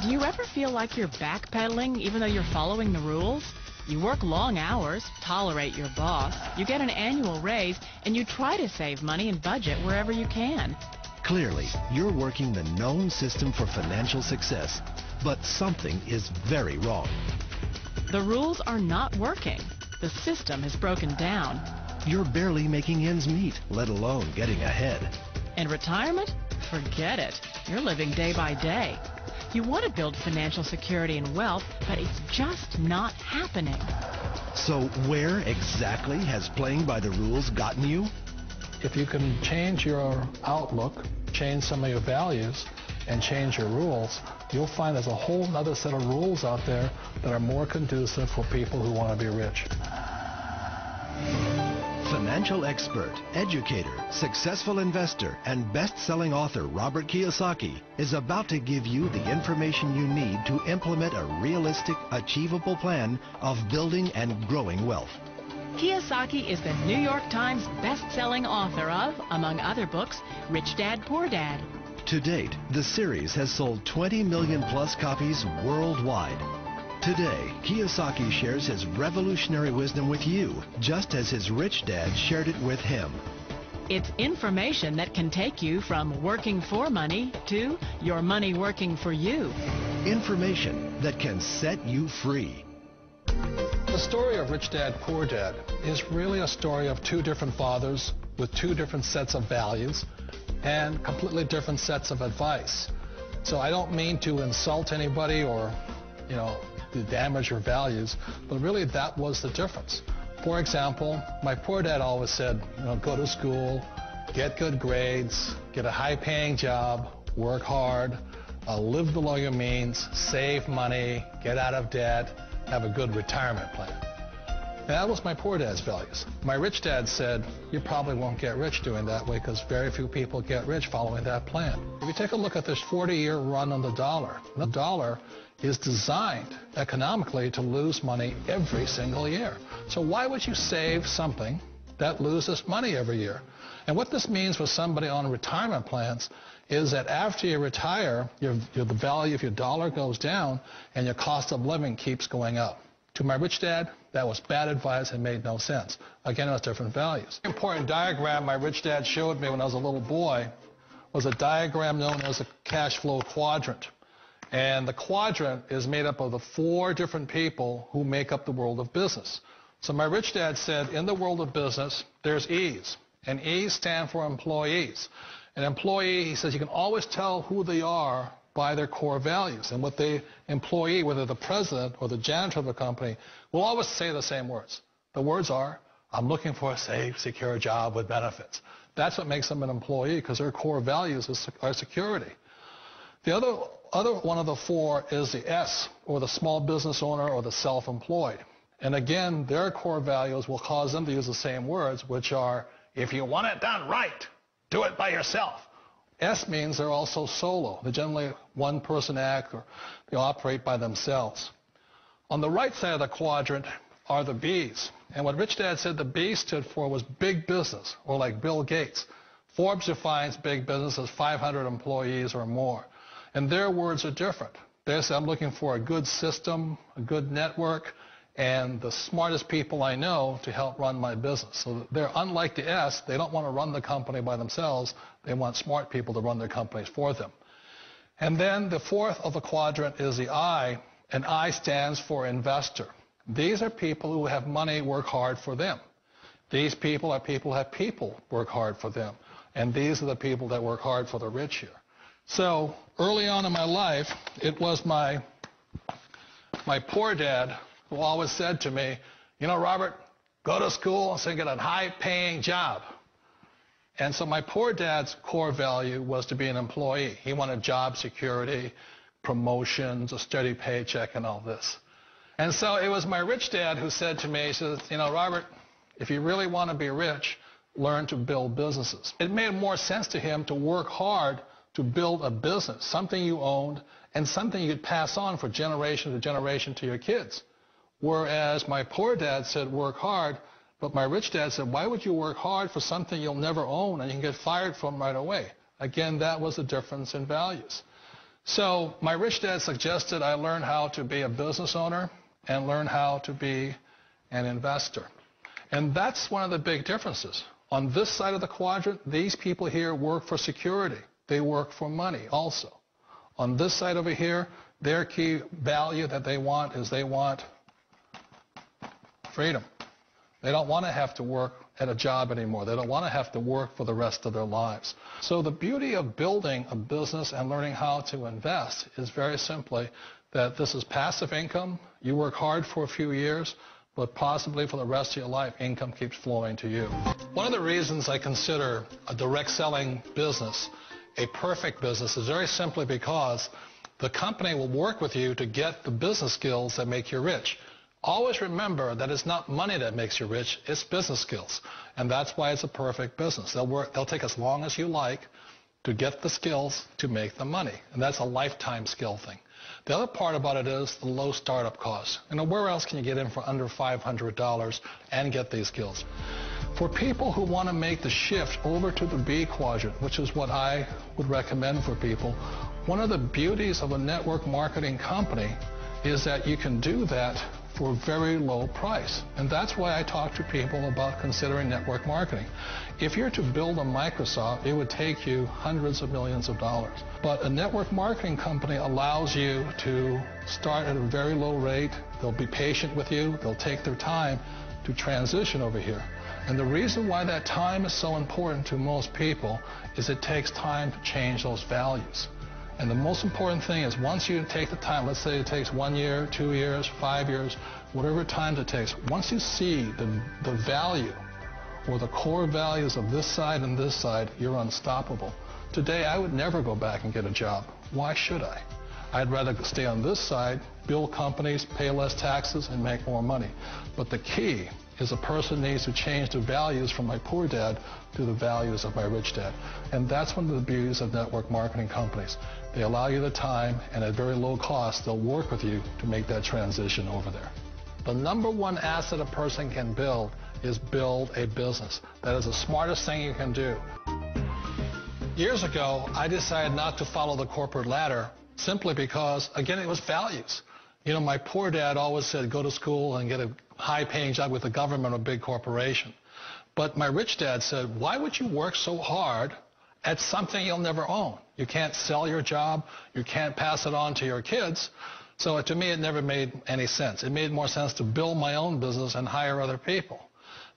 Do you ever feel like you're backpedaling even though you're following the rules? You work long hours, tolerate your boss, you get an annual raise, and you try to save money and budget wherever you can. Clearly, you're working the known system for financial success, but something is very wrong. The rules are not working. The system has broken down. You're barely making ends meet, let alone getting ahead. And retirement? Forget it. You're living day by day. You want to build financial security and wealth, but it's just not happening. So where exactly has playing by the rules gotten you? If you can change your outlook, change some of your values, and change your rules, you'll find there's a whole other set of rules out there that are more conducive for people who want to be rich. Financial expert, educator, successful investor, and best-selling author Robert Kiyosaki is about to give you the information you need to implement a realistic, achievable plan of building and growing wealth. Kiyosaki is the New York Times best-selling author of, among other books, Rich Dad, Poor Dad. To date, the series has sold 20 million plus copies worldwide. Today, Kiyosaki shares his revolutionary wisdom with you, just as his rich dad shared it with him. It's information that can take you from working for money to your money working for you. Information that can set you free. The story of Rich Dad, Poor Dad is really a story of two different fathers with two different sets of values and completely different sets of advice. So I don't mean to insult anybody or, to damage your values, but really that was the difference. For example, my poor dad always said, go to school, get good grades, get a high-paying job, work hard, live below your means, save money, get out of debt, have a good retirement plan. And that was my poor dad's values. My rich dad said, you probably won't get rich doing that way because very few people get rich following that plan. If you take a look at this 40-year run on the dollar is designed economically to lose money every single year. So why would you save something that loses money every year? And what this means for somebody on retirement plans is that after you retire, the value of your dollar goes down and your cost of living keeps going up. To my rich dad, that was bad advice and made no sense. Again, it was different values. An important diagram my rich dad showed me when I was a little boy was a diagram known as a cash flow quadrant. And the quadrant is made up of the four different people who make up the world of business. So my rich dad said, in the world of business, there's E's. And E's stand for employees. An employee, he says, you can always tell who they are by their core values. And what the employee, whether the president or the janitor of the company, will always say the same words. The words are, I'm looking for a safe, secure job with benefits. That's what makes them an employee, because their core values are security. The other one of the four is the S, or the small business owner or the self-employed. And again, their core values will cause them to use the same words, which are, if you want it done right, do it by yourself. S means they're also solo. They're generally one-person act, or they operate by themselves. On the right side of the quadrant are the B's. And what Rich Dad said the B stood for was big business, or like Bill Gates. Forbes defines big business as 500 employees or more. And their words are different. They say, I'm looking for a good system, a good network, and the smartest people I know to help run my business. So they're unlike the S. They don't want to run the company by themselves. They want smart people to run their companies for them. And then the fourth of the quadrant is the I, and I stands for investor. These are people who have money work hard for them. These people are people who have people work hard for them. And these are the people that work hard for the rich here. So early on in my life, it was my poor dad who always said to me, Robert, go to school and get a high-paying job. And so my poor dad's core value was to be an employee. He wanted job security, promotions, a steady paycheck, and all this. And so it was my rich dad who said to me, he says, Robert, if you really want to be rich, learn to build businesses. It made more sense to him to work hard to build a business, something you owned and something you could pass on for generation to generation to your kids. Whereas my poor dad said work hard, but my rich dad said, why would you work hard for something you'll never own and you can get fired from right away? Again, that was the difference in values. So my rich dad suggested I learn how to be a business owner and learn how to be an investor. And that's one of the big differences. On this side of the quadrant, these people here work for security. They work for money also. On this side over here, their key value that they want is they want freedom. They don't want to have to work at a job anymore. They don't want to have to work for the rest of their lives. So the beauty of building a business and learning how to invest is very simply that this is passive income. You work hard for a few years, but possibly for the rest of your life, income keeps flowing to you. One of the reasons I consider a direct selling business a perfect business is very simply because the company will work with you to get the business skills that make you rich. Always remember that it's not money that makes you rich, it's business skills. And that's why it's a perfect business. They'll take as long as you like to get the skills to make the money. And that's a lifetime skill thing. The other part about it is the low startup costs. You know, where else can you get in for under $500 and get these skills? For people who want to make the shift over to the B quadrant, which is what I would recommend for people, one of the beauties of a network marketing company is that you can do that for a very low price. And that's why I talk to people about considering network marketing. If you're to build a Microsoft, it would take you hundreds of millions of dollars. But a network marketing company allows you to start at a very low rate. They'll be patient with you. They'll take their time to transition over here. And the reason why that time is so important to most people is it takes time to change those values. And the most important thing is once you take the time, let's say it takes 1 year, 2 years, 5 years, whatever time it takes, once you see the value or the core values of this side and this side, you're unstoppable. Today, I would never go back and get a job. Why should I? I'd rather stay on this side, build companies, pay less taxes, and make more money. But the key is a person needs to change the values from my poor dad to the values of my rich dad. And that's one of the beauties of network marketing companies. They allow you the time, and at very low cost, they'll work with you to make that transition over there. The number one asset a person can build is build a business. That is the smartest thing you can do. Years ago, I decided not to follow the corporate ladder simply because, again, it was values. You know, my poor dad always said, go to school and get a high-paying job with the government or a big corporation. But my rich dad said, why would you work so hard at something you'll never own? You can't sell your job. You can't pass it on to your kids. So to me, it never made any sense. It made more sense to build my own business and hire other people.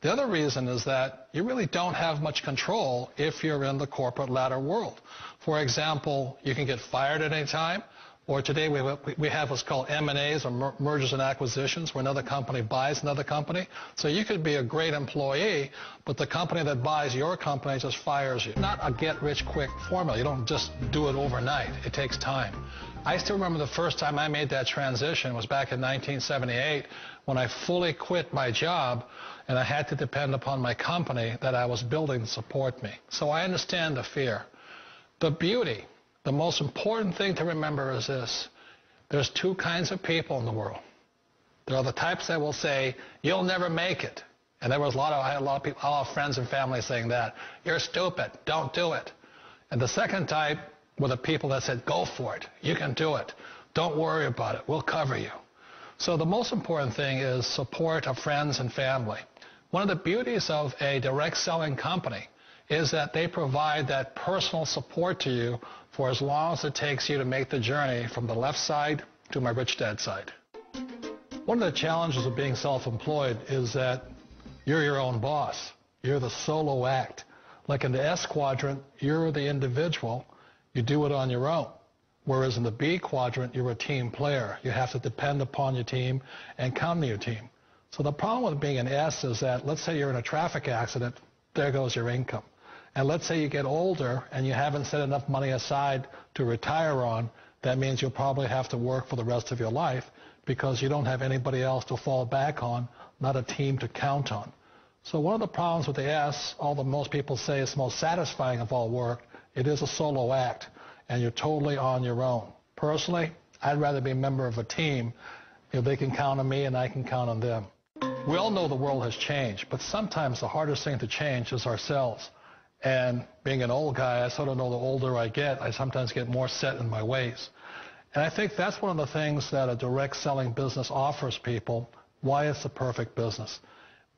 The other reason is that you really don't have much control if you're in the corporate ladder world. For example, you can get fired at any time. Or today we have what's called M&As, or mergers and acquisitions, where another company buys another company. So you could be a great employee, but the company that buys your company just fires you. Not a get-rich-quick formula. You don't just do it overnight. It takes time. I still remember the first time I made that transition was back in 1978 when I fully quit my job and I had to depend upon my company that I was building to support me. So I understand the fear. The beauty. The most important thing to remember is this. There's two kinds of people in the world. There are the types that will say, you'll never make it. And I had a lot of people, all friends and family saying that. You're stupid. Don't do it. And the second type were the people that said, go for it. You can do it. Don't worry about it. We'll cover you. So the most important thing is support of friends and family. One of the beauties of a direct selling company is that they provide that personal support to you for as long as it takes you to make the journey from the left side to my rich dad side. One of the challenges of being self-employed is that you're your own boss. You're the solo act. Like in the S quadrant, you're the individual. You do it on your own. Whereas in the B quadrant, you're a team player. You have to depend upon your team and count on your team. So the problem with being an S is that, let's say you're in a traffic accident, there goes your income. And let's say you get older and you haven't set enough money aside to retire on, that means you'll probably have to work for the rest of your life because you don't have anybody else to fall back on, not a team to count on. So one of the problems with the S, although most people say it's the most satisfying of all work, it is a solo act, and you're totally on your own. Personally, I'd rather be a member of a team if they can count on me and I can count on them. We all know the world has changed, but sometimes the hardest thing to change is ourselves. And being an old guy, I sort of know the older I get, I sometimes get more set in my ways. And I think that's one of the things that a direct selling business offers people, why it's the perfect business.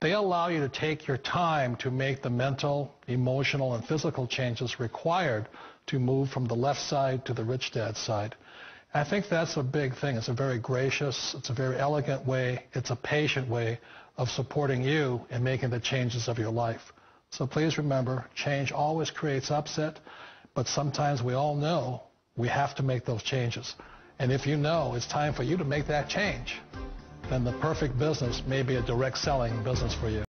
They allow you to take your time to make the mental, emotional, and physical changes required to move from the left side to the rich dad side. I think that's a big thing. It's a very gracious, it's a very elegant way, it's a patient way of supporting you in making the changes of your life. So please remember, change always creates upset, but sometimes we all know we have to make those changes. And if you know it's time for you to make that change, then the perfect business may be a direct selling business for you.